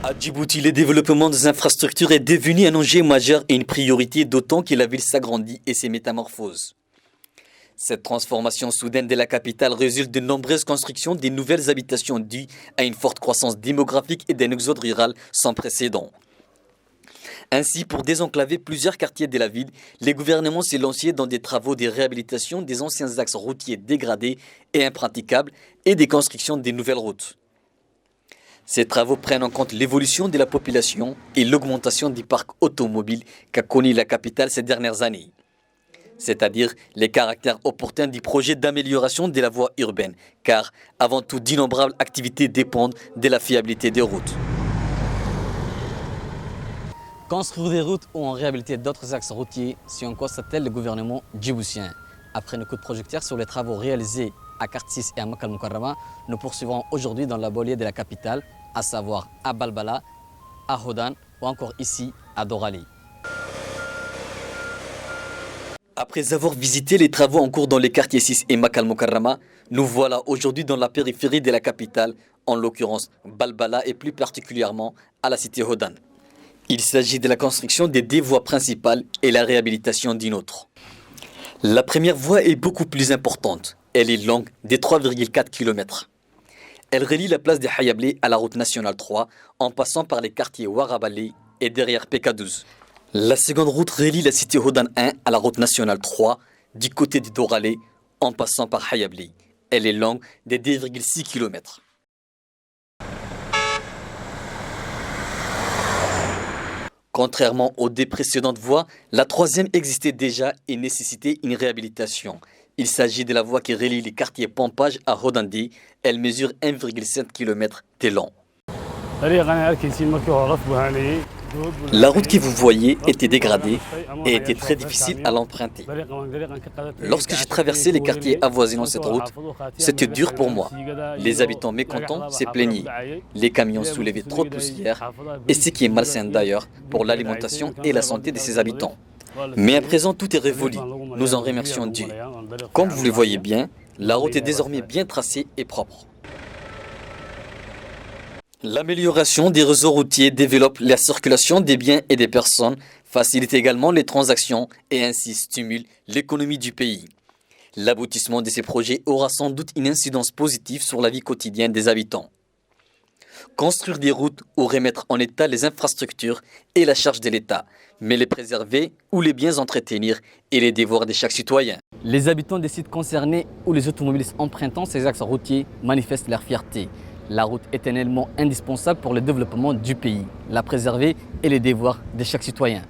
À Djibouti, le développement des infrastructures est devenu un enjeu majeur et une priorité, d'autant que la ville s'agrandit et se métamorphose. Cette transformation soudaine de la capitale résulte de nombreuses constructions de nouvelles habitations dues à une forte croissance démographique et d'un exode rural sans précédent. Ainsi, pour désenclaver plusieurs quartiers de la ville, les gouvernements s'est lancé dans des travaux de réhabilitation des anciens axes routiers dégradés et impraticables et des constructions de nouvelles routes. Ces travaux prennent en compte l'évolution de la population et l'augmentation du parc automobile qu'a connu la capitale ces dernières années. C'est-à-dire les caractères opportuns du projet d'amélioration de la voie urbaine, car avant tout d'innombrables activités dépendent de la fiabilité des routes. Construire des routes ou en réhabiliter d'autres axes routiers, c'est en quoi s'attelle le gouvernement djiboutien. Après nos coups de projecteur sur les travaux réalisés à Kartis et à Makal Mukarrama, nous poursuivrons aujourd'hui dans la banlieue de la capitale, à savoir à Balbala, à Hodan ou encore ici à Dorali. Après avoir visité les travaux en cours dans les quartiers 6 et Makal Mukarrama, nous voilà aujourd'hui dans la périphérie de la capitale, en l'occurrence Balbala et plus particulièrement à la cité Hodan. Il s'agit de la construction des deux voies principales et la réhabilitation d'une autre. La première voie est beaucoup plus importante. Elle est longue de 3,4 km. Elle relie la place de Hayablé à la route nationale 3 en passant par les quartiers Warabali et derrière PK12. La seconde route relie la cité Hodan 1 à la route nationale 3 du côté de Doralé en passant par Hayablé. Elle est longue de 2,6 km. Contrairement aux deux précédentes voies, la troisième existait déjà et nécessitait une réhabilitation. Il s'agit de la voie qui relie les quartiers Pompage à Hodandi. Elle mesure 1,7 km de long. La route que vous voyez était dégradée et était très difficile à l'emprunter. Lorsque j'ai traversé les quartiers avoisinant cette route, c'était dur pour moi. Les habitants mécontents se plaignaient. Les camions soulevaient trop de poussière et ce qui est malsain d'ailleurs pour l'alimentation et la santé de ses habitants. Mais à présent, tout est révolu. Nous en remercions Dieu. Comme vous le voyez bien, la route est désormais bien tracée et propre. L'amélioration des réseaux routiers développe la circulation des biens et des personnes, facilite également les transactions et ainsi stimule l'économie du pays. L'aboutissement de ces projets aura sans doute une incidence positive sur la vie quotidienne des habitants. Construire des routes ou remettre en état les infrastructures est la charge de l'État, mais les préserver ou les bien entretenir est les devoirs de chaque citoyen. Les habitants des sites concernés ou les automobilistes empruntant ces axes routiers manifestent leur fierté. La route est un élément indispensable pour le développement du pays. La préserver est le devoir de chaque citoyen.